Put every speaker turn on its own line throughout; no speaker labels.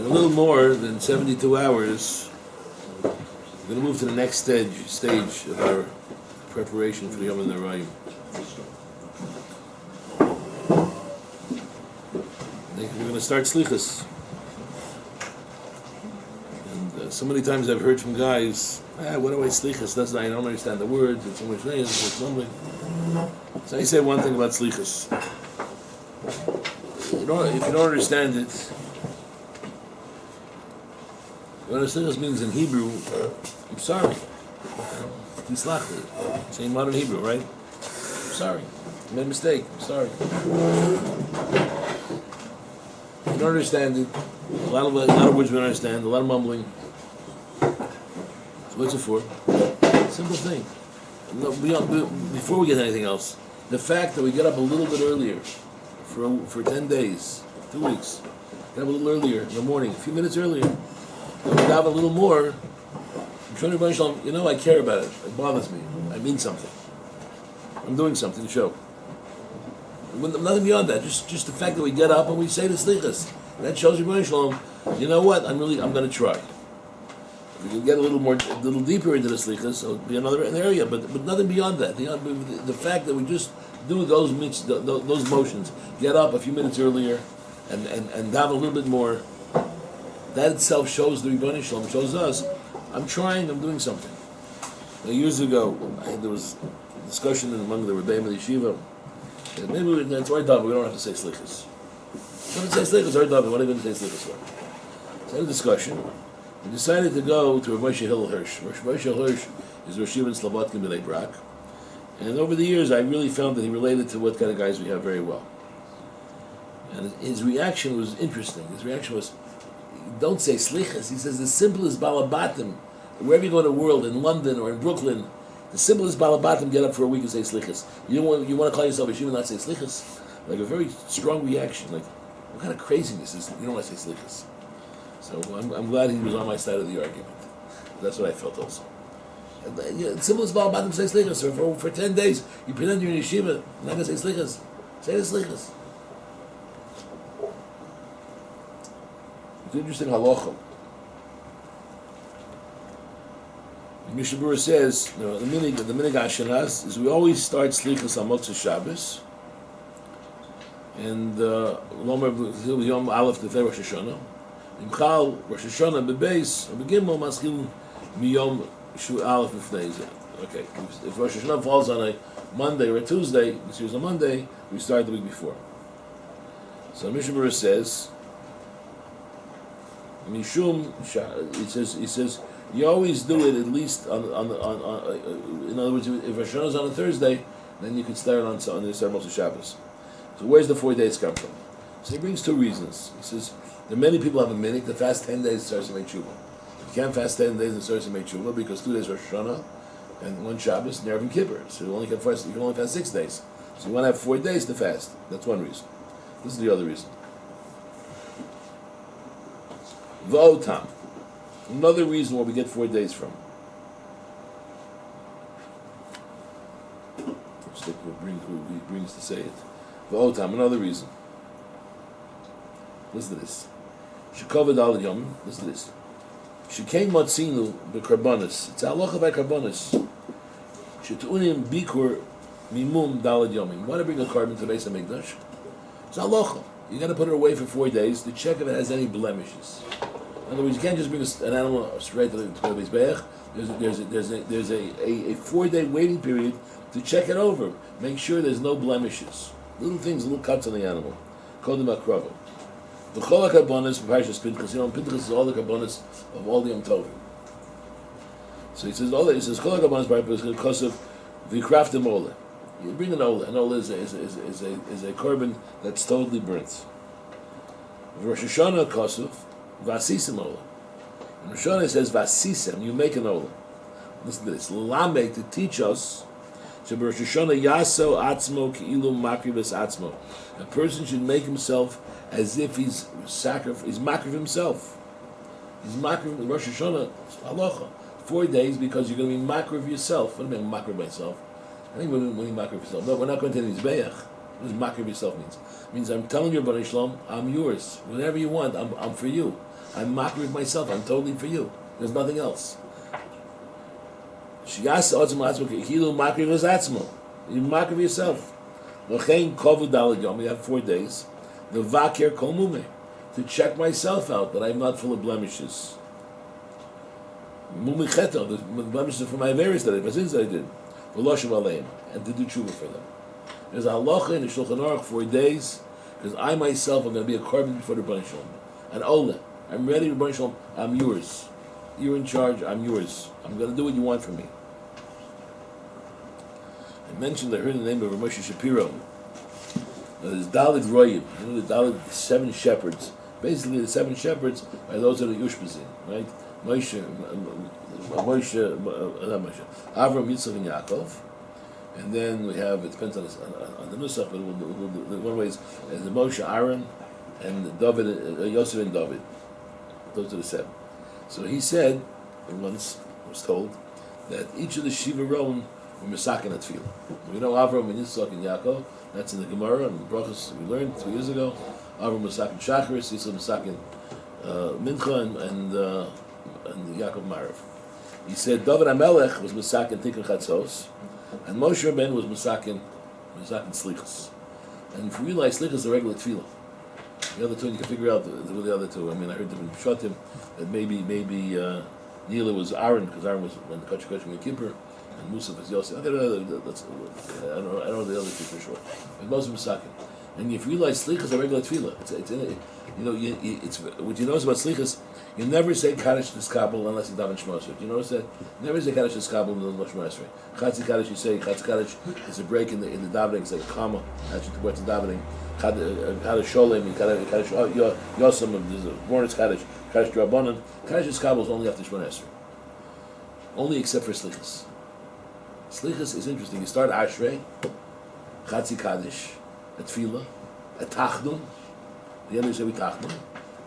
a little more than 72 hours, we're going to move to the next stage of our preparation for the Yom HaNorayim. We're going to start Slichas. And so many times I've heard from guys, what do I Slichas? I don't understand the words, it's so much names, it's something. So I say one thing about Slichas. If you don't understand it, what Slichas means in Hebrew, I'm sorry. Tislach li. Saying modern Hebrew, right? I'm sorry. I made a mistake. I'm sorry. You don't understand it. A lot of words we don't understand. A lot of mumbling. So what's it for? Simple thing. Before we get anything else, the fact that we get up a little bit earlier for 10 days, 2 weeks, get up a little earlier in the morning, a few minutes earlier, and we have a little more. I'm trying to I care about it. It bothers me. I mean something. I'm doing something to show. Nothing beyond that. Just the fact that we get up and we say the slichas. That shows you know what? I'm going to try. If we can get a little deeper into the slichas, it'll be another area. But nothing beyond that. The fact that we just do those motions, get up a few minutes earlier, and have a little bit more. That itself shows the Rebbeinu Shalom, shows us. I'm trying. I'm doing something. Now, years ago, there was a discussion among the Rebbeim of the Yeshiva. Maybe that's right, David. We don't have to say slichas. We don't have to say slichas, right, David? What are you going to say slichas for? So had a discussion. We decided to go to Rav Moshe Hillel Hirsch. Rav Moshe Hirsch is Rosh Yeshiva in Slobodkin B'nai Brak. And over the years, I really found that he related to what kind of guys we have very well. And his reaction was interesting. His reaction was, don't say slichas. He says the simplest balabatim, wherever you go in the world, in London or in Brooklyn, the simplest balabatim get up for a week and say slichas. You want to call yourself a yeshiva and not say slichas? Like a very strong reaction. Like, what kind of craziness is you don't want to say slichas? So I'm glad he was on my side of the argument. That's what I felt also. And, the simplest balabatim say slichas. So for 10 days, you pretend you're in yeshiva, you're not going to say slichas. Say the slichas. It's an interesting halacha. Mishnah Berurah says, the minig Ashkenaz is we always start slichas on Motzei Shabbos, and Lomer Yom Aleph Tefei Rosh Hashanah. Imchal Rosh Hashanah bebeis begimel maskil miyom Shu Aleph B'fnei Zeh. Okay, if Rosh Hashanah falls on a Monday or a Tuesday, this year's a Monday, we start the week before. So Mishnah Berurah says, Mishum, he says, you always do it at least on in other words, if Rosh Hashanah is on a Thursday, then you could start on the Motzei Shabbos. So where's the 4 days come from? So he brings 2 reasons. He says, there are many people have a minute to fast 10 days to start to make tshuva. You can't fast 10 days and start to make tshuva because 2 days Rosh Hashanah and 1 Shabbos and Erev and Kippur. So you can only fast 6 days. So you want to have 4 days to fast. That's one reason. This is the other reason. V'otam. Another reason where we get 4 days from. Just look who he brings to say it. V'otam. Another reason. Listen to this. Shekavad al yom. Listen to this. Shekain matzinu b'karbonis. It's a halacha by karbonis. Shetunim bikur mimum dalad yomim. You want to bring a carbon to the Beis HaMikdash? It's a halacha. You got to put it away for 4 days to check if it has any blemishes. In other words, you can't just bring an animal straight to the Mizbeach. There's a 4-day waiting period to check it over. Make sure there's no blemishes. Little things, little cuts on the animal. Kodim akrava. The chol ha-karbonis, Parshas Pinchas. Pinchas is all the karbonis of all the Yom Tovim. So he says chol ha-karbonis because of the kraftim olah. You bring an olah. An olah is a carbon that's totally burnt. Rosh Hashanah kosov. Vasisim olah. And Rosh Hashanah says vasisem, you make an olah. Listen to this. Lamek, to teach us, Rosh Hashanah yaso atzmo ki'ilu makrivas atzmo. A person should make himself as if he's makriv himself. He's makriv, Rosh Hashanah, halacha. 4 days because you're going to be makriv yourself. What do you mean makriv myself? I think when you makriv yourself. No, we're not going to the Mizbeach. What does makriv yourself means? It means I'm telling you, B'nai Shalom, I'm yours. Whatever you want, I'm for you. I'm makriv myself. I'm totally for you. There's nothing else. Shigas otzim latzmo kilu makriv atzmo. You makriv yourself. L'chein kovu daled yom. We have 4 days. The vakir kol mumeh, to check myself out that I'm not full of blemishes. Mumeh cheto, the blemishes for my various that I did, my sins that I did. V'loshem aleim, and to do tshuva for them. There's a halacha in the Shulchan Aruch 4 days, because I myself am going to be a korban before the Rebbeinu Shalom. And Ola, I'm ready, Rebbeinu Shalom, I'm yours. You're in charge, I'm yours. I'm going to do what you want from me. I mentioned, I heard the name of Moshe Shapiro. There's Dalit Royim, the Dalit 7 shepherds. Basically, the 7 shepherds are those of the Ushpazin, right? Moshe, Avram, Yitzchak, and Yaakov. And then we have, it depends on the Nusach, but one way is the Moshe, Aaron, and David, Yosef and David. Those are the 7. So he said, and once was told, that each of the Shiva Rowan were Mesakin at Tefillah. We know Avram and Yitzchak and Yaakov. That's in the Gemara and Brachos we learned 2 years ago. Avram Mesakin Shacharis, Yitzchak Mesakin Mincha, and Yaakov Marav. He said David HaMelech was Mesakin Tikkun Chatzos, and Moshe Rabbeinu was Mesakin Slichus. And if you realize Slichus is a regular tefillah, the other two you can figure out the other two. I mean, I heard them in Pshatim that maybe Nila was Aaron, because Aaron was when the Kachim Yom Kippur, and Musa was Yosef. I don't know the other two for sure. But most of Mesakin. And if you realize Slichus is a regular tefillah, it's in it. It's what you notice about Slichus. You never say Kaddish Niskabel unless you daven Shema Esrei. Do you notice that? You never say Kaddish Niskabel unless Shema Esrei. Chatzi Kaddish, you say Chatzi Kaddish is a break in the davening. It's like a comma actually towards the davening. Kaddish Sholem, Kaddish Yosem, there's a Mornis Kaddish, Kaddish Drabanan. Kaddish Niskabel is only after Shema Esrei. Only except for Slichus. Slichus is interesting. You start Ashrei, Chatzi Kaddish, a Tefillah, a Tachnun. The others say we Tachnun.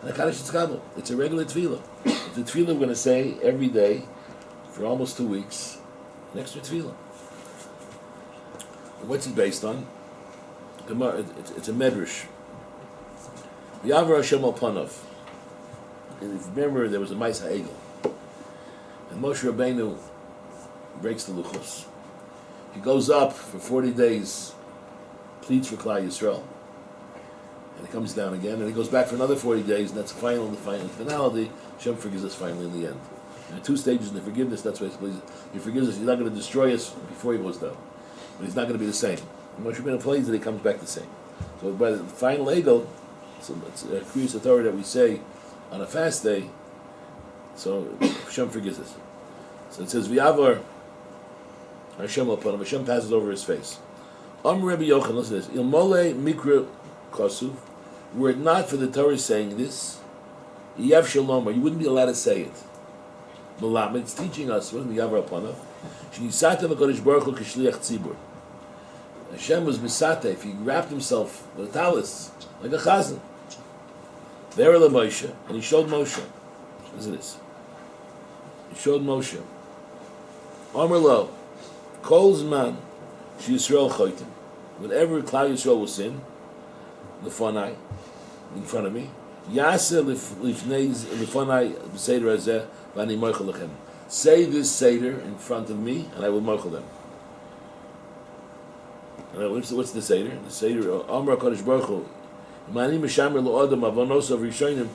And a Kaddish Tzkabel. It's a regular tefillah. It's a tefillah we're going to say every day for almost 2 weeks. An extra tefillah. What's it based on? It's a medrash. V'yavar Hashem al panav. And if you remember, there was a Ma'is HaEgel. And Moshe Rabbeinu breaks the luchos. He goes up for 40 days, pleads for Klal Yisrael. And he comes down again, and he goes back for another 40 days, and that's the finality. Hashem forgives us finally in the end. There are 2 stages in the forgiveness. That's why he forgives us. He's not going to destroy us before he goes down, but he's not going to be the same. And Moshe Rabbeinu plays that he comes back the same. So by the final egel, it's a Kriyas Torah that we say on a fast day. So Hashem forgives us. So it says V'yavar Hashem al panav. Hashem passes over his face. Rabbi Yochanan, listen to this. Ilmole mikra kosuv. Were it not for the Torah saying this, Yav Shalom, you wouldn't be allowed to say it. Malam, it's teaching us, wasn't the Yavar Apanav? Shnisata v'kodesh baruch hu k'shliach tzibur. Hashem was misate, if he wrapped himself with a talis, like a chazan. There la Moshe, and he showed Moshe. Listen to this. He showed Moshe. Amar lo, kol zman, she Yisrael choytim. Whenever Klal Yisrael will sin, lefanai, in front of me, Yaseh lefanai b'seder hazeh v'ani mochel lechem. Say this seder in front of me, and I will mochel them. What's the seder? The seder Amar Kodesh Baruch Hu. Mani mishamer lo'adam avonos of rishonim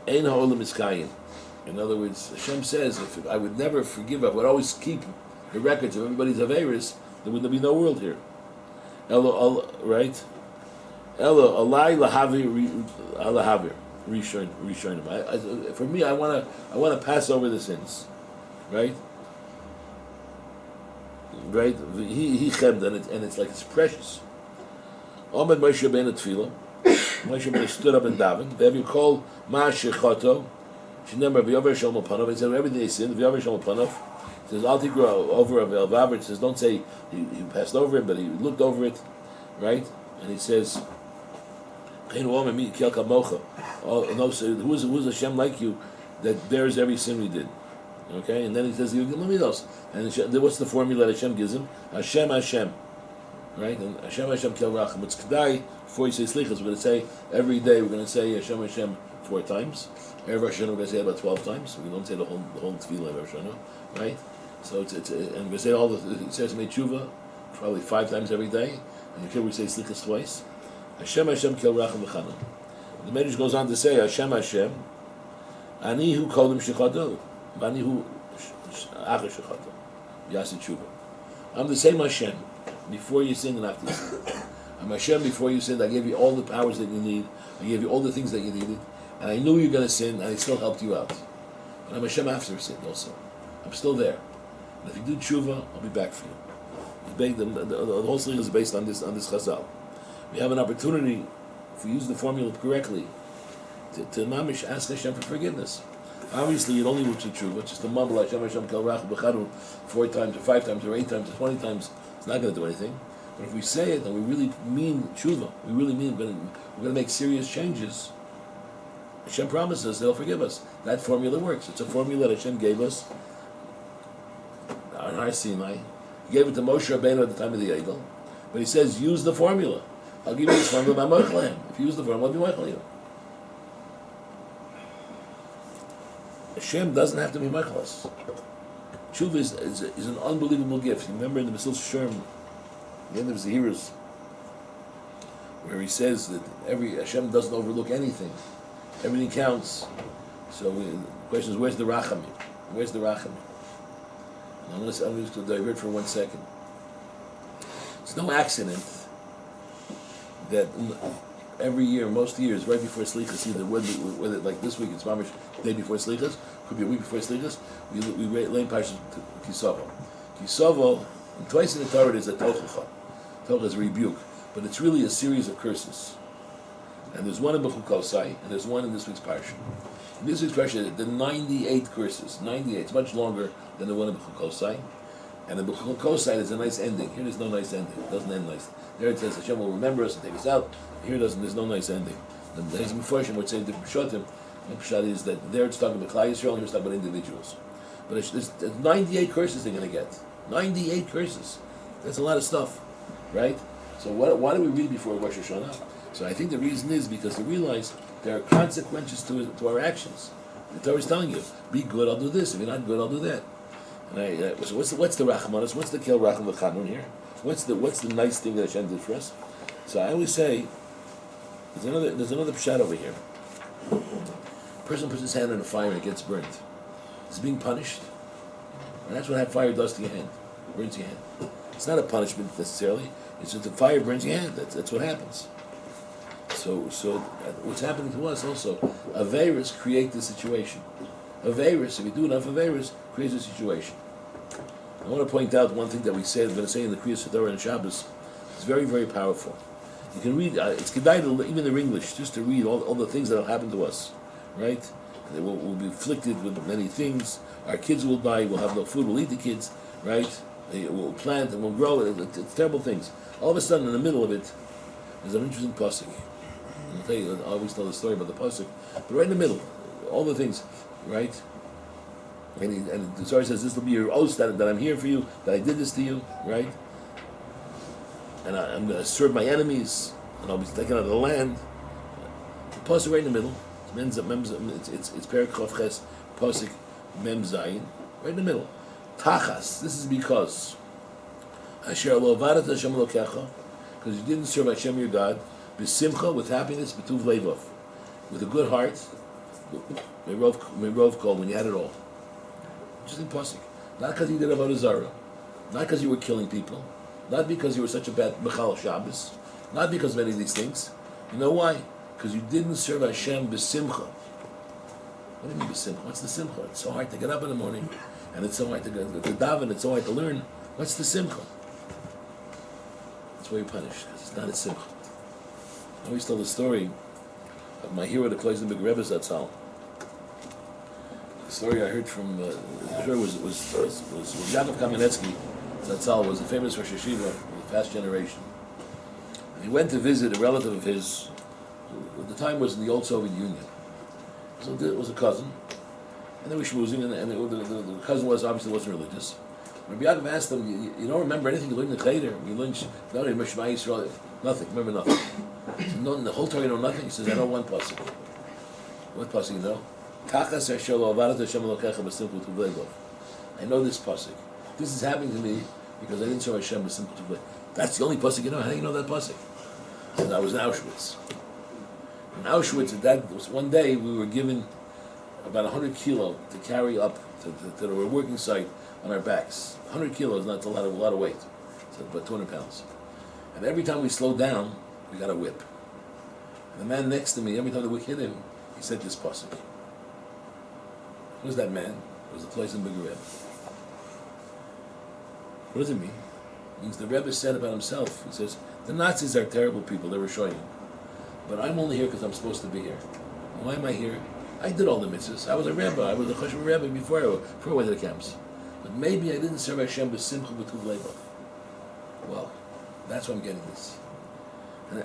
ein ha'olam iskayim. In other words, Hashem says, if I would never forgive, I would always keep the records of everybody's averis, there would be no world here. Right? Elo alai lahavir rishonim. For me, I want to pass over the sins, right? Right? He chemd, and it's like it's precious. Omed Moshe Rabbeinu tefillah. Moshe Rabbeinu stood up and davened. They have you called ma shechoto. She never v'yover shalom upanav. He said everything they sinned v'yover shalom upanav. It says al tigra over a velvaver. It says don't say he passed over it, but he looked over it, right? And he says. Oh, no, so who's Hashem like you that bears every sin we did? Okay, and then he says, let me those. And what's the formula that Hashem gives him? Hashem, Hashem. right? And Hashem Kel Racham. It's Kedai, before you say Slichas, we're going to say, every day we're going to say Hashem 4 times. Erev Rosh Hashanah we're going to say it about 12 times. We don't say the whole Tefillah of Rosh Hashanah, right? So and we're going to say all the Teshuva probably 5 times every day. And here we say Slichas twice. Hashem Kel Racham V'Chanun. The Medrash goes on to say, Hashem, Ani hu kodim shechado, Ani hu achar shechado, Yaseh Teshuva. I'm the same Hashem before you sinned and after you sinned. I'm Hashem before you sinned. I gave you all the powers that you need. I gave you all the things that you needed. And I knew you were going to sin, and I still helped you out. But I'm Hashem after sin also. I'm still there. And if you do Teshuva, I'll be back for you. The whole thing is based on this Chazal. We have an opportunity, if we use the formula correctly, to mamish ask Hashem for forgiveness. Obviously, it only works with Teshuva. Just to mumble Hashem Kel Racham V'Chanun 4 times or 5 times or 8 times or 20 times, it's not going to do anything. But if we say it and we really mean Teshuva, we really mean we're going to make serious changes, Hashem promises that He'll forgive us. That formula works. It's a formula that Hashem gave us on Har Sinai. He gave it to Moshe Rabbeinu at the time of the Egel. But He says, use the formula. I'll give you this formula by Moichlem. If you use the formula, I'll be Moichlem. Hashem doesn't have to be Moichlas. Teshuva is an unbelievable gift. You remember in the Mesil Sherm, the end of his Zehiros, where he says that Hashem doesn't overlook anything. Everything counts. So the question is, where's the Rachamim? Where's the Rachamim? I'm just going to divert for 1 second. It's no accident that every year, most years, right before Slichas, either whether like this week it's Mamish day before Slichas, could be a week before Slichas, we learn Parshas Kisavo. Kisavo, and twice in the Torah there's a Tochacha. Tochacha is a rebuke, but it's really a series of curses. And there's one in Bechukot Kosai, and there's one in this week's Parsha. In this week's Parsha, the 98 curses, 98, it's much longer than the one in Bechukot Kosai. And in Bechukot Kosai there's a nice ending. Here there's no nice ending. It doesn't end nice. There it says Hashem will remember us and take us out. Here there's no nice ending. And there's a Mephoshim would say the Pshatim. The Pshat is that there it's talking about Klal Yisrael, and here it's talking about individuals. But there's 98 curses they're going to get. 98 curses. That's a lot of stuff, right? So why do we read before Rosh Hashanah? So I think the reason is because they realize there are consequences to our actions. The Torah is telling you, be good, I'll do this. If you're not good, I'll do that. And so what's the Rachmanis? What's the Kel Racham V'Chanun here? What's the nice thing that Hashem did for us? So I always say, there's another pshat over here. A person puts his hand in a fire and it gets burnt. It's being punished. And that's what fire does to your hand. It burns your hand. It's not a punishment necessarily. It's just the fire burns your hand. That's what happens. So what's happening to us also? Averis create the situation. Averis, if you do enough Averis, creates a situation. I want to point out one thing that we said. I'm going to say in the Kriyas Torah and Shabbos. It's very, very powerful. You can read. It's kedai even in English, just to read all the things that will happen to us, right? We'll be afflicted with many things. Our kids will die. We'll have no food. We'll eat the kids, right? We'll plant and we'll grow. It's terrible things. All of a sudden, in the middle of it, there's an interesting pasuk. I'll tell you. I always tell the story about the pasuk, but right in the middle, all the things, right? And the story says, "This will be your oath that I'm here for you, that I did this to you, right? And I'm going to serve my enemies, and I'll be taken out of the land." The pasuk right in the middle. It's Perek Chof Ches pasuk Mem Zayin, right in the middle. Tachas. This is because Asher lo avadat Hashem Elokecha, because you didn't serve Hashem your God, b'simcha, with happiness, b'tuv levov, with a good heart, merov kol, when you had it all. Interesting pasuk. Not because you did avodah zarah, not because you were killing people, not because you were such a bad mechal Shabbos, not because of any of these things. You know why? Because you didn't serve Hashem b'simcha. What do you mean b'simcha? What's the simcha? It's so hard to get up in the morning, and it's so hard to daven, it's so hard to learn. What's the simcha? That's why you're punished, because it's not a simcha. I always tell the story of my hero, the Kloisenberg Rebbe Zatzal. The story I heard from was Yaakov Kamenetsky. Zatzal was a famous Rosh Yeshiva of the past generation. And he went to visit a relative of his, who at the time was in the old Soviet Union. So it was a cousin, and they were schmoozing, and the cousin obviously wasn't religious. Rabbi Yaakov asked them, you don't remember anything you learned in the Cheder? You learned Shema Yisrael, nothing, remember nothing. He said, no, in the whole Torah you know nothing? He says, I know one pasuk. What pasuk you know? I know this pasuk. This is happening to me because I didn't serve Hashem b'simcha tuvlei. That's the only pasuk you know. How do you know that pasuk? He said, I was in Auschwitz. In Auschwitz, that was one day we were given about 100 kilo to carry up to the working site on our backs. 100 kilos, not a lot of weight. So about 200 pounds. And every time we slowed down, we got a whip. And the man next to me, every time the whip hit him, he said this pasuk. Who was that man? It was the place in Big Rebbe. What does it mean? It means the Rebbe said about himself, he says, the Nazis are terrible people, they were showing. But I'm only here because I'm supposed to be here. Why am I here? I did all the mitzvahs. I was a Rebbe. I was a Choshev Rebbe before I went to the camps. But maybe I didn't serve Hashem b'simcha b'tuv levav. Well, that's why I'm getting this.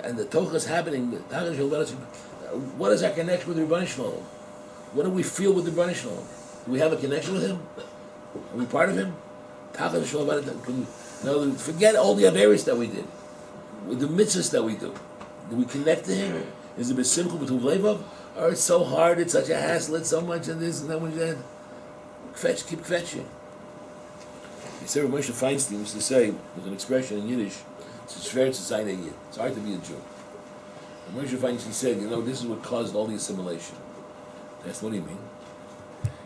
And the Tocha is happening. What is our connection with the Rebbeinu Shalom? What do we feel with the Rebbeinu Shalom? Do we have a connection with Him? Are we part of Him? Forget all the averis that we did. With the mitzvahs that we do. Do we connect to Him? Is it b'simcha b'tuv levav? Or it's so hard, it's such a hassle, it's so much and this and that. Keep fetching. He said, Moshe Feinstein used to say, there's an expression in Yiddish, it's schwer zu sein ein Yid. It's hard to be a Jew. And Moshe Feinstein said, this is what caused all the assimilation. That's what do you mean?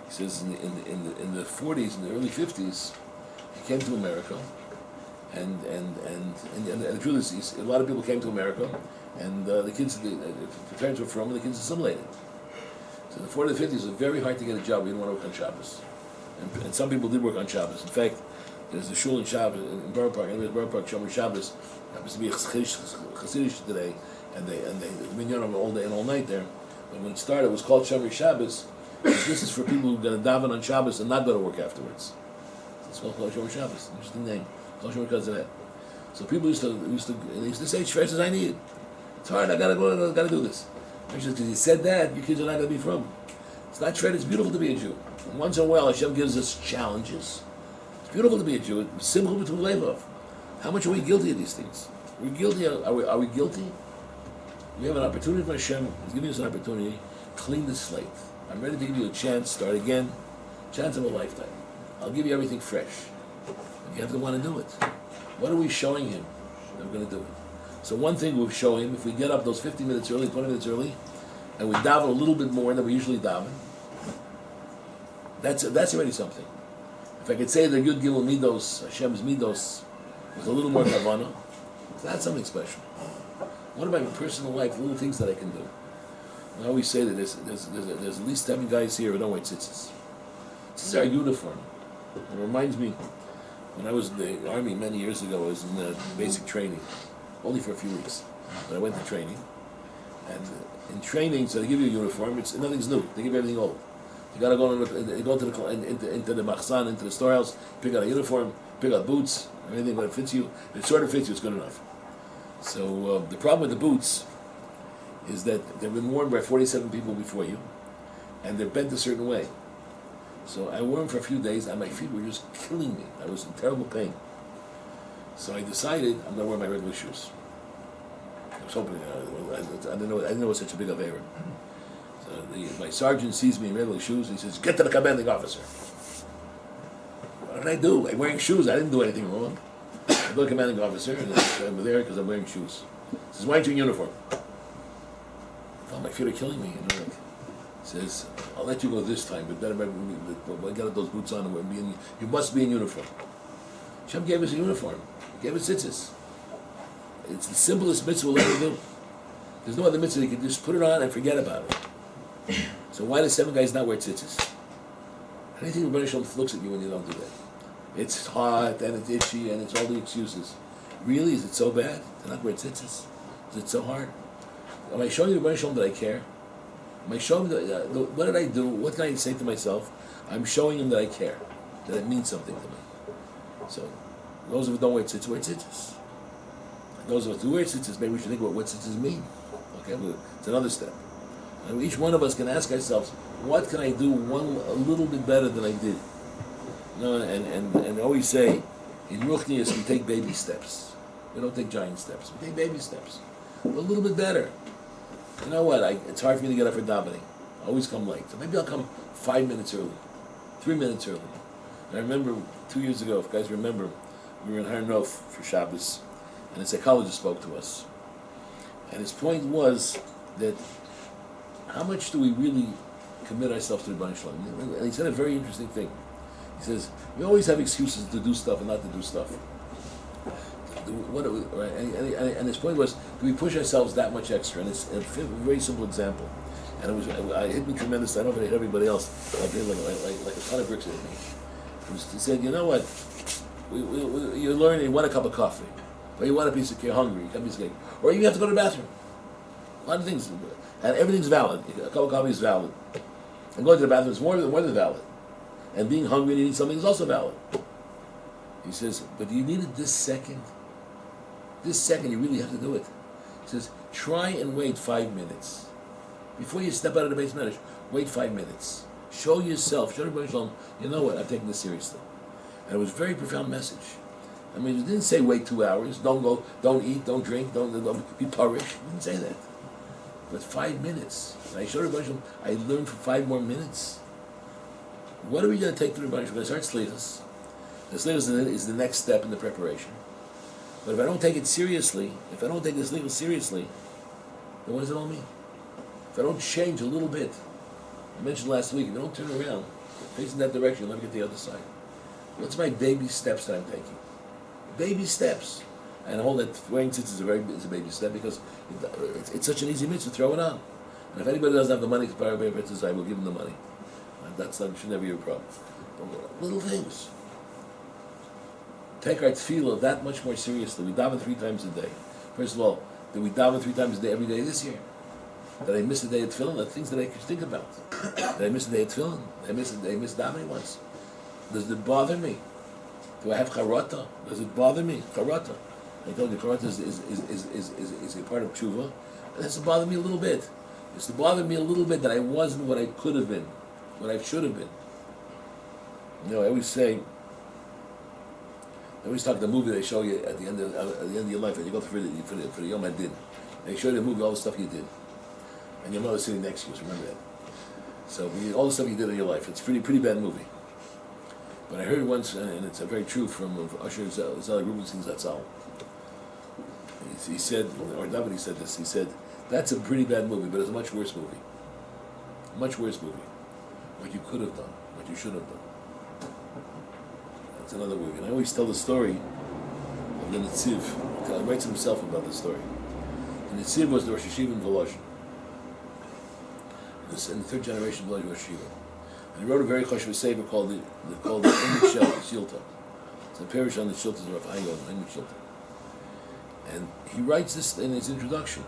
He says, in the 40s, in the early 50s, he came to America, and the truth is, a lot of people came to America, and the kids, the parents were from, and the kids assimilated. So in the 40s and 50s, it was very hard to get a job. We didn't want to work on Shabbos. And some people did work on Shabbos. In fact, there's a shul in Shabbos, in Borough Park, Shomer Shabbos, happens to be a Chassidish today, and they minyan all day and all night there. But when it started, it was called Shomer Shabbos. This is for people who are going to daven on Shabbos and not go to work afterwards. It's called Shomer Shabbos. Interesting name. Called Shomer because of that. So people used to say, "Shver says I need it. It's hard. I gotta go. I gotta do this." Because he said that, your kids are not going to be from. It's not shred. It's beautiful to be a Jew. And once in a while, Hashem gives us challenges. It's beautiful to be a Jew. It's simple to live. How much are we guilty of these things? We're guilty. Are we guilty? We have an opportunity for Hashem. He's giving us an opportunity. Clean the slate. I'm ready to give you a chance. Start again. Chance of a lifetime. I'll give you everything fresh. But you have to want to do it. What are we showing him that we're going to do it? So one thing we'll show him, if we get up those 50 minutes early, 20 minutes early, and we daven a little bit more than we usually daven, that's already something. If I could say the Yud Gimel Midos, Hashem's Midos, with a little more Kavanah, that's something special. What about my personal life, little things that I can do? I always say that there's at least 7 guys here who don't wear tzitzis. This is our uniform. It reminds me, when I was in the army many years ago, I was in basic training, only for a few weeks. But I went to training, and in training, so they give you a uniform. Nothing's new. They give you everything old. You got to go into the machzan, into the storehouse, pick out a uniform, pick out boots, everything that fits you. If it sort of fits you, it's good enough. So the problem with the boots is that they've been worn by 47 people before you, and they're bent a certain way. So I wore them for a few days, and my feet were just killing me. I was in terrible pain. So I decided I'm going to wear my regular shoes. I was hoping, I didn't know it was such a big affair. So my sergeant sees me in regular shoes, and he says, "Get to the commanding officer." What did I do? I'm wearing shoes. I didn't do anything wrong. I go to the commanding officer, and I'm there because I'm wearing shoes. He says, "Why aren't you in uniform?" I thought my feet are killing me. He says, "I'll let you go this time, but better when I got those boots on, you must be in uniform." Hashem gave us a uniform. He gave us tzitzis. It's the simplest mitzvah we'll ever do. There's no other mitzvah you can just put it on and forget about it. So why do 7 guys not wear tzitzis? How do you think the Rebbeinu Shalom looks at you when you don't do that? It's hot and it's itchy and it's all the excuses. Really? Is it so bad to not wear tzitzis? Is it so hard? Am I showing the Rebbeinu Shalom that I care? Am I showing what did I do? What can I say to myself? I'm showing him that I care, that it means something to me. So those of us who don't wear tzitzis, wear tzitzis. Those of us who wear tzitzis, maybe we should think about what tzitzis mean. Okay, well, it's another step. And each one of us can ask ourselves, what can I do a little bit better than I did? No, and I always say, in Ruchnias we take baby steps. We don't take giant steps. We take baby steps. A little bit better. You know what? It's hard for me to get up for davening. I always come late. So maybe I'll come 5 minutes early, 3 minutes early. And I remember 2 years ago, if you guys remember, we were in Har Nof for Shabbos, and a psychologist spoke to us. And his point was that how much do we really commit ourselves to the Rebbeinu Shalom? And he said a very interesting thing. He says, we always have excuses to do stuff and not to do stuff. And his point was, do we push ourselves that much extra? And it's a very simple example. And it hit me tremendously. I don't know if it hit everybody else, like a ton of bricks hit me. He said, you know what? You learn, you want a cup of coffee, or you want a piece of cake, you're hungry, you want a piece of cake, or you have to go to the bathroom. A lot of things, and everything's valid. A cup of coffee is valid, and going to the bathroom is more than valid. And being hungry and eating something is also valid. He says, but you need it this second. This second, you really have to do it. He says, try and wait 5 minutes before you step out of the base medrash. Wait 5 minutes. Show yourself. Show everybody, you know what? I'm taking this seriously. And it was a very profound message. I mean, it didn't say wait 2 hours. Don't go. Don't eat. Don't drink. Don't be parish. It didn't say that. But 5 minutes. And I showed everybody. I learned for 5 more minutes. What are we going to take to the Rebbeinu? We're going to start slichas. The slichas is the next step in the preparation. But if I don't take it seriously, if I don't take this slichas seriously, then what does it all mean? If I don't change a little bit, I mentioned last week, if I don't turn around, facing that direction, you'll never get the other side. What's my baby steps that I'm taking? Baby steps. And I hold that wearing tzitzit is a baby step because it's such an easy mitzvah to throw it on. And if anybody doesn't have the money to buy a baby tzitzit, I will give them the money. Should never be a problem. Little things. Take our tefillah that much more seriously. We daven 3 times a day. First of all, did we daven 3 times a day every day this year? Did I miss a day at tefillin? The things that I could think about. Did I miss a day at tefillin? Did I miss davening once? Does it bother me? Do I have charata? Does it bother me? Charata. I told you charata is a part of Teshuva. It has to bother me a little bit. It's to bother me a little bit that I wasn't what I could have been, what I should have been. You know, I always talk the movie they show you at the end of your life, and you go for the Yom HaDin. They show you the movie, all the stuff you did, and your mother's sitting next to you. So remember that. So all the stuff you did in your life, it's a pretty bad movie. But I heard it once, and it's very true from Usher Zelig Rubinstein Zatzal. He said, or David said this. He said, "That's a pretty bad movie, but it's a much worse movie. Much worse movie. What you could have done, what you should have done." That's another movie. And I always tell the story of the Netziv. He writes himself about the story. The Netziv was the Rosh Yeshiva in Volozhin. In the 3rd generation of Volozhin Rosh Yeshiva. And he wrote a very chashuv sefer called the Emet Shilta. It's a parish on the Shiltas of Rav Hayo, Emet Shilta. And he writes this in his introduction.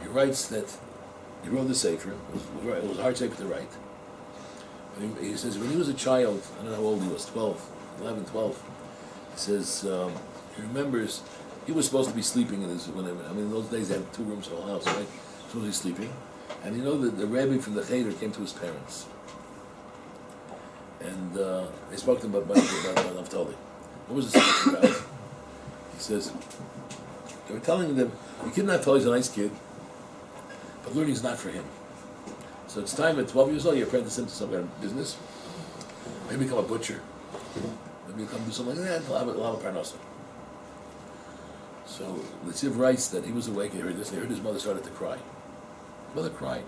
He writes that he wrote the sefer. It was a hard sefer to write. He says when he was a child, I don't know how old he was, 11, 12. He says he remembers he was supposed to be sleeping in his. In those days they had 2 rooms in the whole house, right? Supposed to be sleeping. And you know that the Rebbe from the Cheder came to his parents. And they spoke to him about Naftali. What was the story about? He says, they were telling them, the kid Naftali's a nice kid, but learning is not for him. So it's time at 12 years old, you apprentice him to some kind of business. Maybe become a butcher. Maybe become do something like that, he'll have a parnasa. So the Tziv writes that he was awake and he heard this, and he heard his mother started to cry. His mother cried.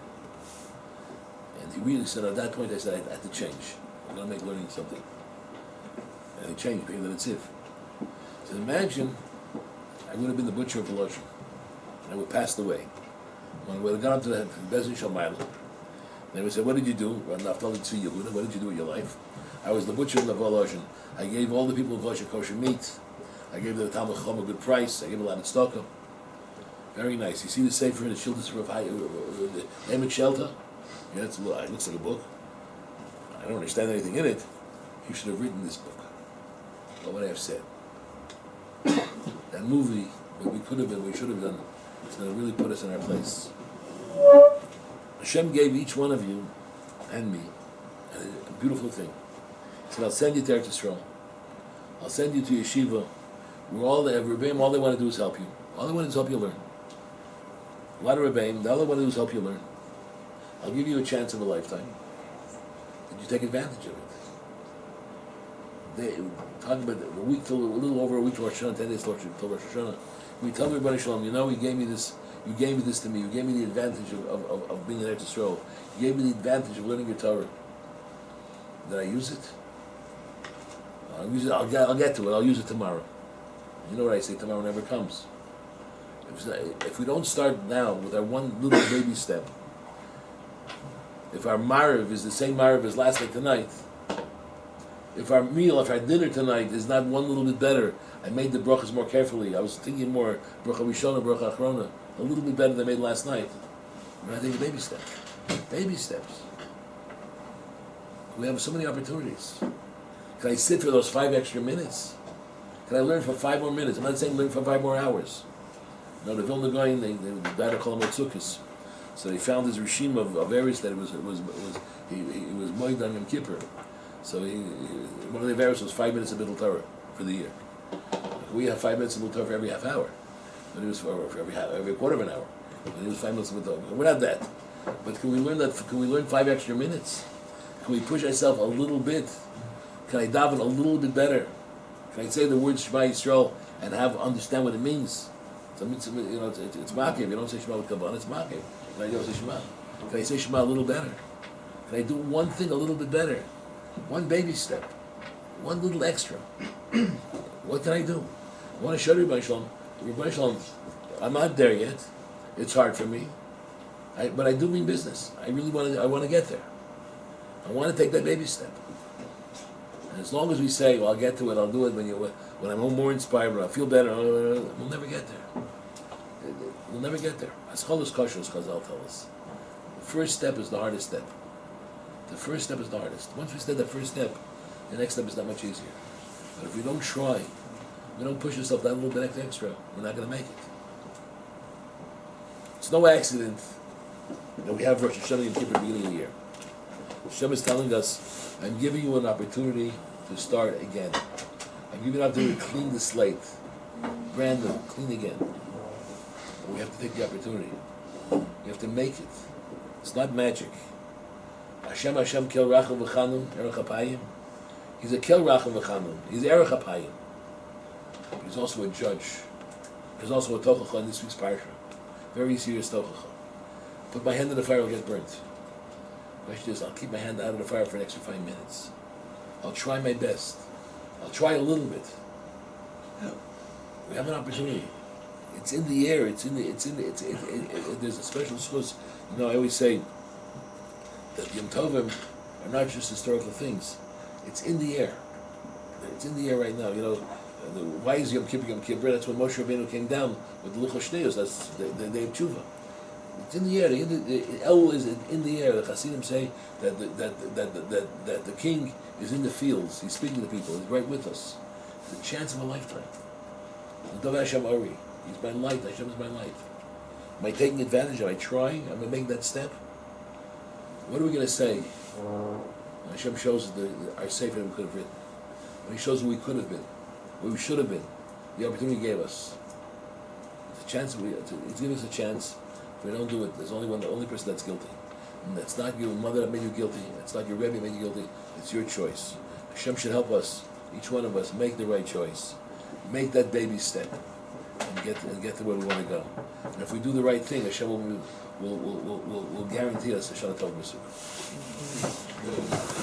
And he really said, at that point, I said, I had to change. I'm going to make learning something. And he changed, became the Netziv. So imagine, I would have been the butcher of Volozhin. And I would have passed away. When I would have gone up to the Bezin Shalmayla, they would say, what did you do? What did you do with your life? I was the butcher of the Volozhin. I gave all the people of Volozhin kosher meat. I gave the Talmud Chacham a good price. I gave a lot of tzedakah. Very nice. You see the sefer in the Shiltas of the Emet Shelta? Yeah, it looks like a book. I don't understand anything in it. You should have written this book. What would I have said? That movie, what we could have been, we should have done, it's going to really put us in our place. Hashem gave each one of you and me a beautiful thing. said, I'll send you to Eretz Yisrael. I'll send you to yeshiva. All they want to do is help you. All they want to do is help you learn. A lot of Rebbeim, all they want to do is help you learn. I'll give you a chance of a lifetime. And you take advantage of it. They talking about a week till a little over a week to Rosh Hashanah, 10 days till Rosh Hashanah. We tell everybody, Shalom, you gave me this. You gave me this to me. You gave me the advantage of being an Eretz Yisrael. You gave me the advantage of learning your Torah. Did I use it? I'll use it. I'll get to it. I'll use it tomorrow. You know what I say? Tomorrow never comes. If we don't start now with our one little baby step, if our Mariv is the same Mariv as last night tonight, if our dinner tonight is not one little bit better, I made the brachas more carefully. I was thinking more bracha rishona, bracha achrona, a little bit better than I made last night. We're not taking a baby step. Baby steps. We have so many opportunities. Can I sit for those 5 extra minutes? Can I learn for 5 more minutes? I'm not saying learn for 5 more hours. No, the Vilna Gaon, they died of Kol HaMotzukis. So they found his regime of areas that he was moed on Yom Kippur. So one of the areas was 5 minutes of Middle Torah for the year. We have 5 minutes of Middle Torah for every half hour. But it was for every quarter of an hour. And it was 5 minutes of Middle Torah. We're not that. But can we learn that? Can we learn 5 extra minutes? Can we push ourselves a little bit? Can I daven a little bit better? Can I say the word Shema Yisrael and understand what it means? It's makev. You don't say Shema with Kavanah, it's makev. Can I say Shema? Can I say Shema a little better? Can I do one thing a little bit better? One baby step. One little extra. What can I do? I want to show you, Rabbi Shalom, I'm not there yet. It's hard for me. But I do mean business. I really want to get there. I want to take that baby step. And as long as we say, well, I'll get to it, I'll do it when I'm more inspired, when I feel better, we'll never get there. We'll never get there. Ascholos kosher, Chazal tell us. The first step is the hardest step. The first step is the hardest. Once we step the first step, the next step is that much easier. But if we don't try, we don't push ourselves that little bit extra, we're not going to make it. It's no accident that we have Rosh Hashanah and Kippur at the beginning of the year. Hashem is telling us, I'm giving you an opportunity to start again. I'm giving you an opportunity to clean the slate. Brand new, clean again. But we have to take the opportunity. We have to make it. It's not magic. Hashem kel rachel v'chanun, erech hapayim. He's a kel rachel v'chanun. He's erech hapayim. But he's also a judge. He's also a tochacha in this week's parsha. Very serious tochacha. Put my hand in the fire, I'll get burnt. The question is, I'll keep my hand out of the fire for an extra 5 minutes. I'll try my best. I'll try a little bit. We have an opportunity. It's in the air. There's a special source. I always say that Yom Tovim are not just historical things. It's in the air. It's in the air right now. Why is Yom Kippur Yom Kippur? That's when Moshe Rabbeinu came down with the Luchos Shneios. That's the day of Teshuva. It's in the air. El is in the air. The Hasidim say that the king is in the fields. He's speaking to people. He's right with us. It's a chance of a lifetime. Dov Hashem Ari. He's my light. Hashem is my light. Am I taking advantage? Am I trying? Am I making that step? What are we going to say? Hashem shows our Sefer that we could have written. When He shows who we could have been, where we should have been, the opportunity He gave us. It's a chance. He's giving us a chance. If we don't do it, there's the only person that's guilty. And that's not your mother that made you guilty. It's not your Rebbe that made you guilty. It's your choice. Hashem should help us, each one of us, make the right choice. Make that baby step and get to where we want to go. And if we do the right thing, Hashem will guarantee us a Shana Tov B'Sukkah.